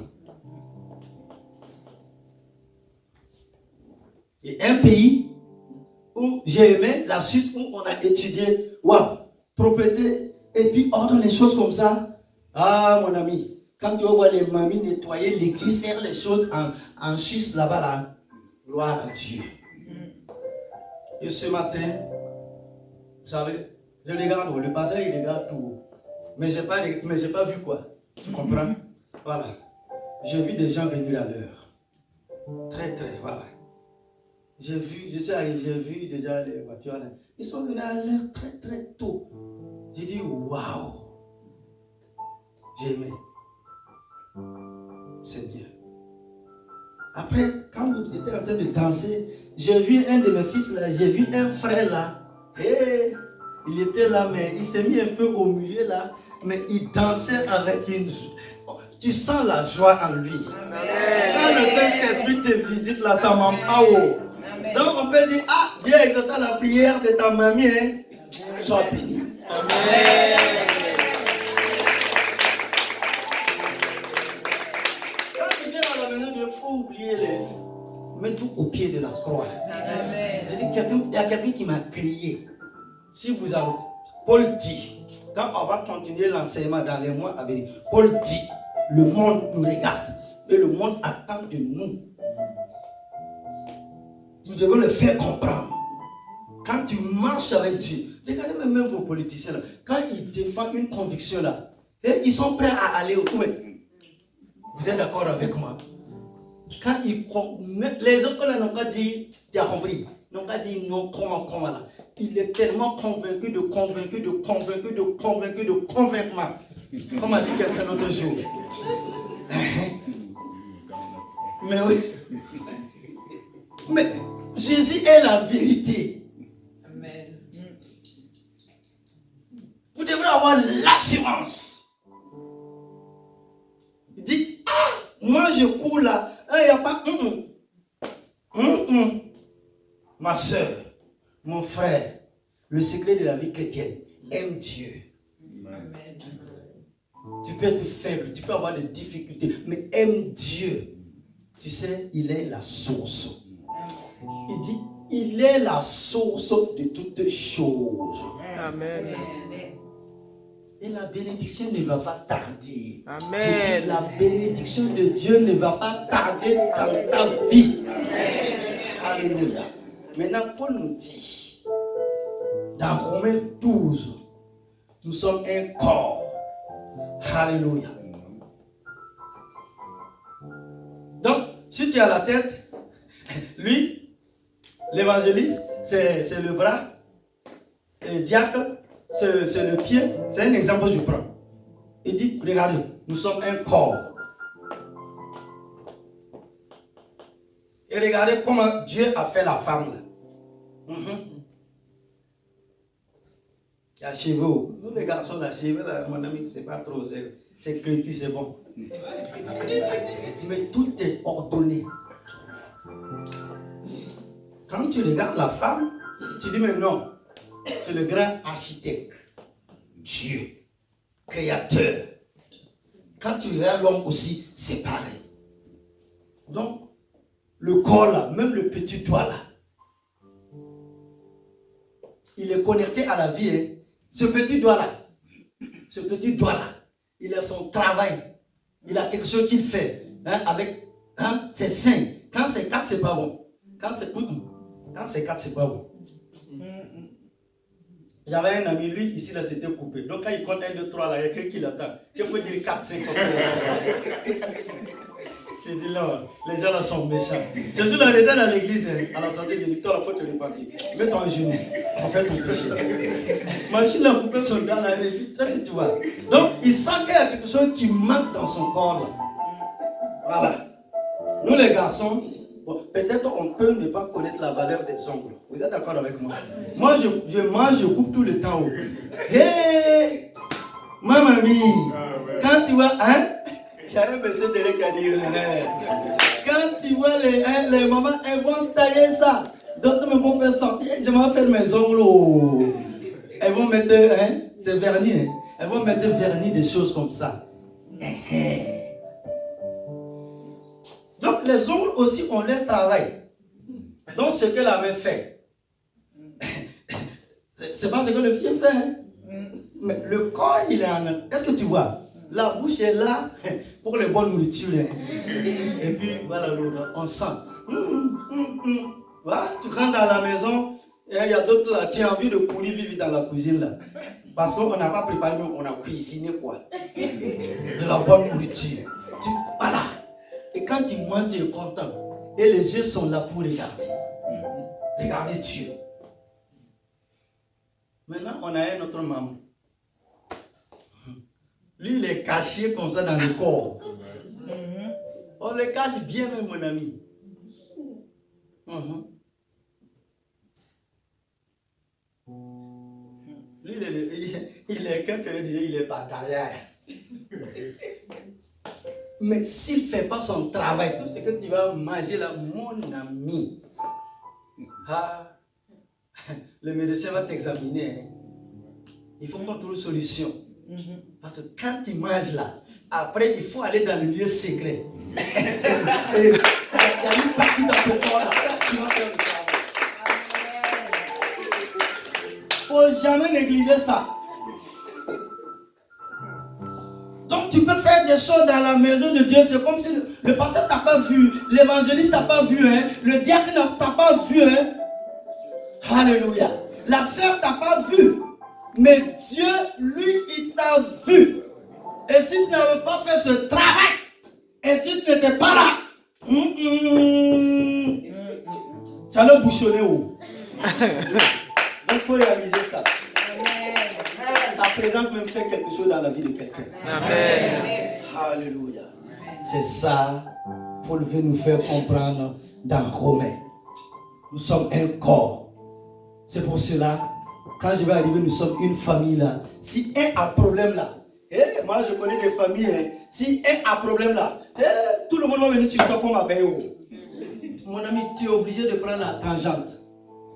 Et un pays où j'ai aimé, la Suisse, où on a étudié, waouh, propriété, et puis ordre les choses comme ça. Ah, mon ami, quand tu vas voir les mamies nettoyer l'église, faire les choses en Suisse là-bas, là, gloire à Dieu. Et ce matin, vous savez, je regarde, le pasteur il regarde tout. Mais je n'ai pas vu quoi. Tu comprends? Voilà. J'ai vu des gens venir à l'heure. Très, voilà. Je suis arrivé, j'ai vu déjà les voitures là. Ils sont venus à l'heure très tôt. J'ai dit, waouh. J'ai aimé. C'est bien. Après, quand j'étais en train de danser, j'ai vu un de mes fils là, j'ai vu un frère là. Et il était là, mais il s'est mis un peu au milieu là, mais il dansait avec une... Tu sens la joie en lui. Amen. Quand le Saint-Esprit te visite là, ça m'en haut. Donc on peut dire, ah, Dieu a exaucé la prière de ta mamie, hein? Sois béni. Amen. Il faut oublier mettre tout au pied de la croix. J'ai dit, il y a quelqu'un qui m'a crié. Si vous avez... Paul dit, quand on va continuer l'enseignement dans les mois à venir, Paul dit, le monde nous regarde et le monde attend de nous. Nous devons le faire comprendre. Quand tu marches avec Dieu, regardez même vos politiciens là, quand ils défendent une conviction là, et ils sont prêts à aller au tout. Vous êtes d'accord avec moi? Quand ils les autres là n'ont pas dit, tu as compris, n'ont pas dit non, comment là. Il est tellement convaincu de convaincre. Comme a dit quelqu'un l'autre jour. Mais oui. Mais Jésus est la vérité. Amen. Vous devrez avoir l'assurance. Il dit, ah, moi je cours là. Il n'y a pas... Ma soeur, mon frère, le secret de la vie chrétienne, aime Dieu. Amen. Tu peux être faible, tu peux avoir des difficultés, mais aime Dieu. Tu sais, il est la source. Il dit, il est la source de toutes choses. Amen. Et la bénédiction ne va pas tarder. Amen. La bénédiction de Dieu ne va pas tarder dans ta vie. Amen. Alléluia. Maintenant, Paul nous dit, dans Romains 12, nous sommes un corps. Alléluia. Donc, si tu as la tête, lui, l'évangéliste, c'est le bras, et le diacre, c'est le pied. C'est un exemple que je prends. Il dit, regardez, nous sommes un corps. Et regardez comment Dieu a fait la femme. Il y a cheveux. Nous les garçons, la cheveux, là, mon ami, c'est pas trop, c'est crépi, c'est bon. Mais tout est ordonné. Quand tu regardes la femme, tu dis, mais non, c'est le grand architecte, Dieu, créateur. Quand tu regardes l'homme aussi, c'est pareil. Donc, le corps là, même le petit doigt là, il est connecté à la vie. Hein. Ce petit doigt-là, il a son travail. Il a quelque chose qu'il fait avec ses seins. Quand c'est 4, c'est pas bon. Quand c'est 4, c'est pas bon. J'avais un ami, lui, ici, là, c'était coupé. Donc, quand il compte 1, 2, 3, là, il y a quelqu'un qui l'attend. Il faut dire 4, 5. J'ai dit non, les gens là sont méchants. Je suis dans l'église, à la santé, j'ai dit, toi, il faut te repartir. Mets-toi en genou, en fait ton péché. Machine là, coupé son doigt là, toi, tu vois. Donc, il sent qu'il y a quelque chose qui manque dans son corps là. Voilà. Nous, les garçons, bon, peut-être on peut ne pas connaître la valeur des ongles. Vous êtes d'accord avec moi? Moi, je mange, je coupe tout le temps. Hé, ma mamie, quand tu vois, j'avais un monsieur de qui a dit, quand tu vois les mamans, elles vont tailler ça. D'autres me vont faire sortir, je vais faire mes ongles. Elles vont mettre, c'est vernis, elles vont mettre vernis, des choses comme ça. Donc les ongles aussi ont leur travail. Donc ce qu'elle avait fait, c'est pas ce que le fils fait. Mais le corps, il est en... Est-ce que tu vois? La bouche est là pour les bonnes nourritures. Et puis voilà, on sent. Voilà, tu rentres dans la maison, et il y a d'autres là, tu as envie de courir vivre dans la cuisine là. Parce qu'on n'a pas préparé, mais on a cuisiné quoi? De la bonne nourriture. Voilà. Et quand tu manges, tu es content. Et les yeux sont là pour regarder. Regardez Dieu. Maintenant, on a un autre maman. Lui, il est caché comme ça dans le corps. On le cache bien, même, mon ami. Lui, il est quelqu'un qui dit il est pas derrière. Mais s'il ne fait pas son travail, tout ce que tu vas manger là, mon ami, le médecin va t'examiner. Il faut qu'on trouve une solution. Parce que quand tu manges là, après il faut aller dans le lieu secret. Il y a une partie dans ton corps là, tu vas faire le travail. Il ne faut jamais négliger ça. Donc tu peux faire des choses dans la maison de Dieu. C'est comme si le pasteur t'a pas vu, l'évangéliste t'a pas vu, le diacre t'a pas vu. Alléluia. La sœur t'a pas vu. Mais Dieu, lui, il t'a vu. Et si tu n'avais pas fait ce travail, et si tu n'étais pas là, ça allait bouchonner où? Donc il faut réaliser ça. Ta présence même fait quelque chose dans la vie de quelqu'un. Amen. Alléluia. C'est ça, Paul veut nous faire comprendre dans Romains. Nous sommes un corps. C'est pour cela, quand je vais arriver, nous sommes une famille là. Si un a problème là, moi je connais des familles, si un a problème là, tout le monde va venir sur toi comme un béo. Mon ami, tu es obligé de prendre la tangente.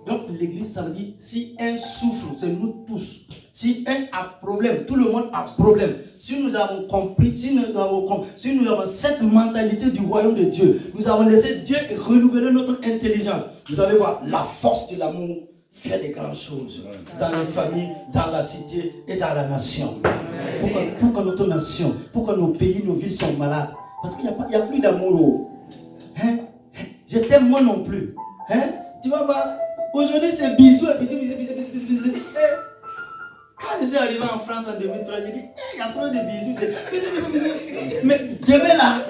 Donc l'église, ça veut dire, si un souffre, c'est nous tous. Si un a problème, tout le monde a problème. Si nous avons compris, si nous avons cette mentalité du royaume de Dieu, nous avons laissé Dieu renouveler notre intelligence. Vous allez voir la force de l'amour faire des grandes choses dans les familles, dans la cité et dans la nation. Pourquoi notre nation, pourquoi nos pays, nos villes sont malades? Parce qu'il n'y a plus d'amour. Je t'aime moi non plus. Tu vas voir, aujourd'hui c'est bisous, bisous. Quand je suis arrivé en France en 2003, j'ai dit, il y a trop de bisous, bisous. Mais demain là,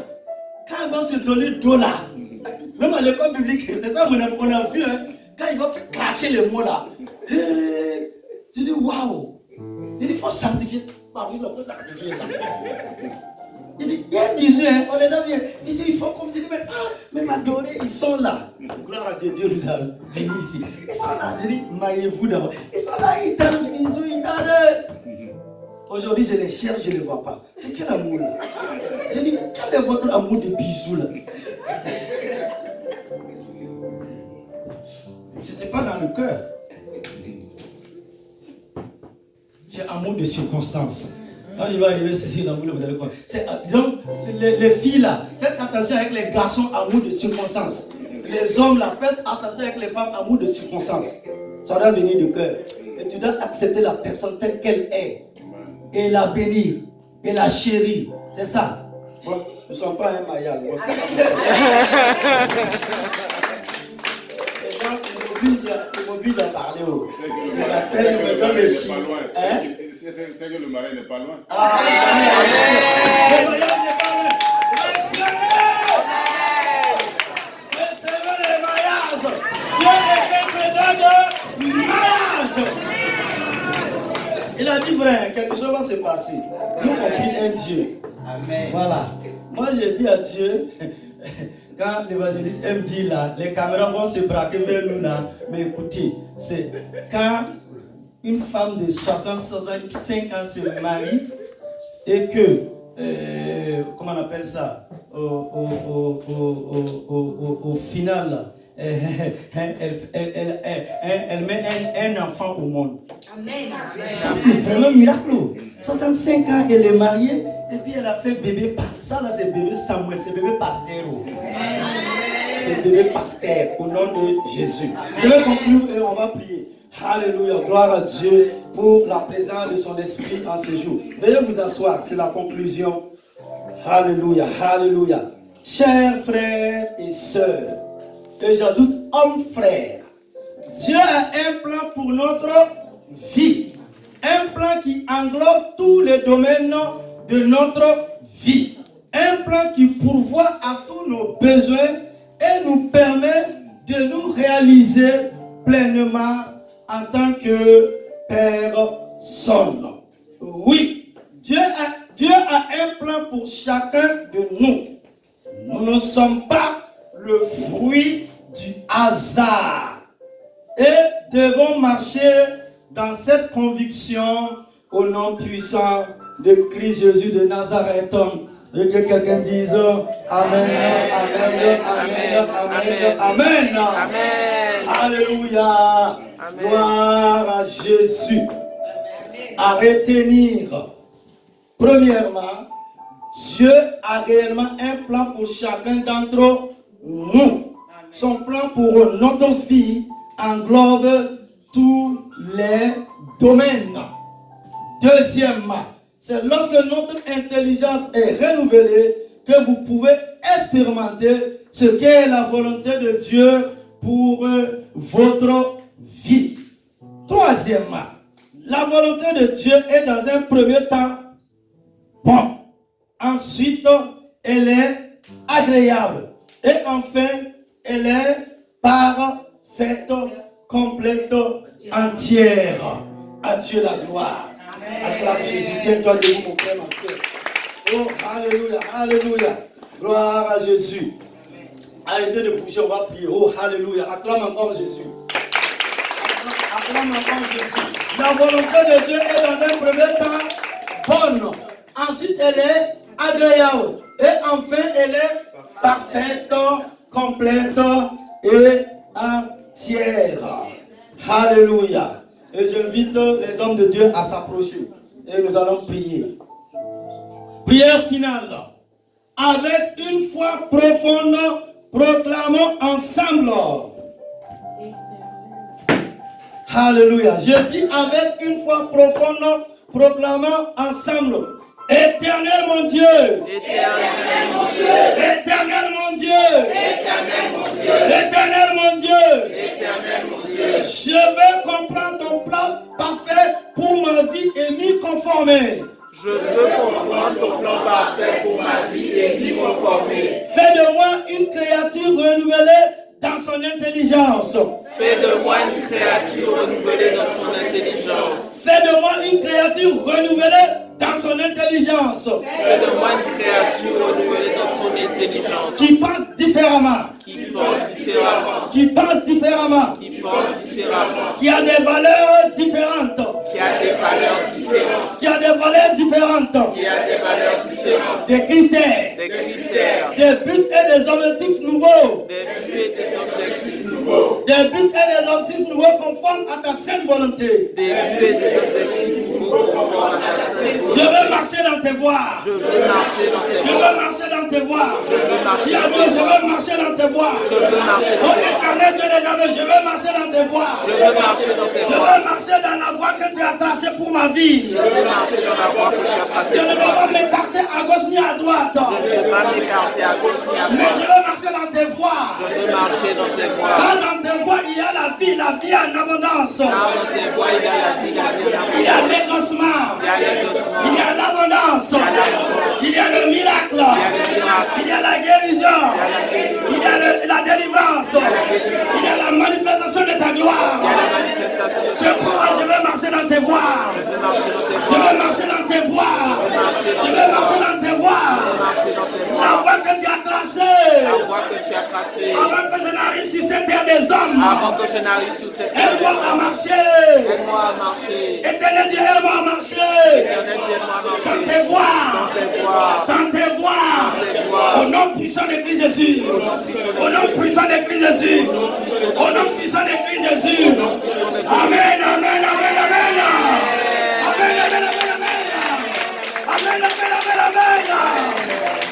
quand ils vont se donner dos là, même à l'école publique, c'est ça qu'on a vu, quand ils vont cracher les mots là, j'ai dit, waouh, il faut sanctifier. Il faut sanctifier ça. Il dit, il y a un bisou, on les a vu, bisous, il faut comme si, mais m'adorer, ils sont là. Gloire à Dieu, Dieu nous a bénis ici. Ils sont là, j'ai dit, mariez-vous d'abord. Ils sont là, ils dansent, bisous, ils dansent. Aujourd'hui, je les cherche, je ne les vois pas. C'est quel amour là? J'ai dit, quel est votre amour de bisous là? C'était pas dans le cœur. C'est amour de circonstance. Quand il va arriver ceci dans vous allez comprendre. Donc, les filles là, faites attention avec les garçons, amour de circonstance. Les hommes là, faites attention avec les femmes, amour de circonstance. Ça doit venir du cœur. Et tu dois accepter la personne telle qu'elle est. Et la bénir. Et la chérir. C'est ça. Bon, nous ne sommes pas un mariage. Bon, il m'oblige à parler. Il me donne les chiffres. C'est que le mariage n'est pas loin. Ah, Le mariage n'est pas loin. Recevez le mariage. Dieu est faisant de mariage. il a dit vrai, quelque chose va se passer. Nous, on prie un Dieu. Amen. Voilà. Moi, je dis à Dieu, quand l'évangéliste me dit là, les caméras vont se braquer vers nous là. Mais écoutez, c'est quand une femme de 60-65 ans se marie et que, comment on appelle ça, au final, elle met un enfant au monde. Amen. Ça, c'est vraiment miraculeux. 65 ans, elle est mariée et puis elle a fait bébé. Ça, là, c'est bébé Samuel, c'est bébé Pasteur. C'est bébé Pasteur au nom de Jésus. Je vais conclure et on va prier. Alléluia, gloire à Dieu pour la présence de son esprit en ce jour. Veuillez vous asseoir, c'est la conclusion. Alléluia, alléluia. Chers frères et sœurs, et j'ajoute hommes frères, Dieu a un plan pour notre vie. Un plan qui englobe tous les domaines de notre vie. Un plan qui pourvoit à tous nos besoins et nous permet de nous réaliser pleinement en tant que personne. Oui, Dieu a un plan pour chacun de nous. Nous ne sommes pas le fruit du hasard et devons marcher dans cette conviction au nom puissant de Christ Jésus de Nazareth. Et que quelqu'un dise Amen, Amen, Amen, Amen, Amen. Amen. Alléluia. Gloire à Jésus. À retenir. Premièrement, Dieu a réellement un plan pour chacun d'entre nous. Son plan pour notre vie englobe tous les domaines. Deuxièmement, c'est lorsque notre intelligence est renouvelée que vous pouvez expérimenter ce qu'est la volonté de Dieu pour votre vie. Troisièmement, la volonté de Dieu est dans un premier temps bon. Ensuite, elle est agréable. Et enfin, elle est parfaite, complète, entière. À Dieu la gloire. Acclame Jésus. Tiens-toi debout, mon frère, ma soeur. Oh, alléluia, alléluia. Gloire à Jésus. Arrêtez de bouger, on va prier. Oh, alléluia. Acclame encore Jésus. Acclame encore Jésus. La volonté de Dieu est dans un premier temps bonne. Ensuite, elle est agréable. Et enfin, elle est parfaite, complète et entière. Alléluia. Et j'invite les hommes de Dieu à s'approcher. Et nous allons prier. Prière finale. Avec une foi profonde, proclamons ensemble. Alléluia. Je dis avec une foi profonde, proclamons ensemble. Éternel mon Dieu. Éternel mon Dieu. Éternel mon Dieu. Éternel mon Dieu. Éternel mon Dieu. Éternel mon Dieu. Je veux comprendre ton plan parfait pour ma vie et m'y conformer. Je veux comprendre ton plan parfait pour ma vie et m'y conformer. Fais de moi une créature renouvelée dans son intelligence. Fais de moi une créature renouvelée dans son intelligence. Fais de moi une créature renouvelée dans son intelligence. Fais de moi une créature renouvelée dans son intelligence. Qui pense différemment. Qui pense différemment. Qui pense différemment. Qui pense différemment. Qui a des valeurs différentes. Qui a des valeurs différentes. Qui a des valeurs différentes. Qui a des valeurs différentes. Des critères. Des critères. Des buts et des objectifs nouveaux. Des buts et des objectifs nouveaux. Des buts et des objectifs nouveaux conformes à ta sainte volonté. Des buts et des objectifs nouveaux Je veux marcher dans tes voies. Je veux marcher dans tes Je voies. veux marcher dans tes voies. Je veux marcher Dis à dans Dieu, tes je voies. veux marcher dans tes voies. Je veux marcher dans Oh tes voies. éternel Dieu des armées, je veux marcher dans tes voies. Je veux marcher dans tes Je voies. veux marcher dans la voie que tu as tracée pour ma vie. Je veux marcher dans la voie que tu as tracée Je ne pour veux moi. pas m'écarter à gauche ni à droite. Je ne veux pas m'écarter à gauche ni à Mais je droite. veux marcher dans tes voies. Je veux marcher dans tes voies. Car dans tes voies, il y a la vie en abondance. Car dans tes voies, il y a la vie, la vie en Il y a abondance. l'exaucement. Il y a l'exaucement. Il y a l'abondance. Il y a le miracle. Il y a la guérison. Il y a la délivrance. Il y a la manifestation de ta gloire. Manifestation de C'est pourquoi je veux marcher dans tes voies. marcher dans tes Je voies. veux marcher dans tes voies. Je veux marcher dans tes voies. Marcher dans tes La voies. voie que tu as tracée. La voie que tu as tracée. Avant que je n'arrive sur cette terre des hommes. Avant que je n'arrive sur cette terre. Aide-moi à marcher. Aide-moi à marcher. Éternel Dieu, aide-moi à marcher. Éternel Dieu, aide-moi à Dans marcher. tes voies. Dans tes voies. Dans tes voies. tes voies. Au nom puissant de Christ Jésus. Au nom puissant de Christ Jésus. Au nom puissant de Christ Jésus. Amen, amen, amen, amen. Amen, amen, amen, amen. Amen, amen, amen, amen.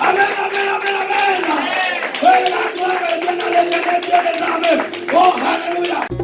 Amen, amen, amen, amen. Que la gloire vienne à l'éternel Dieu des armées. Oh, alléluia.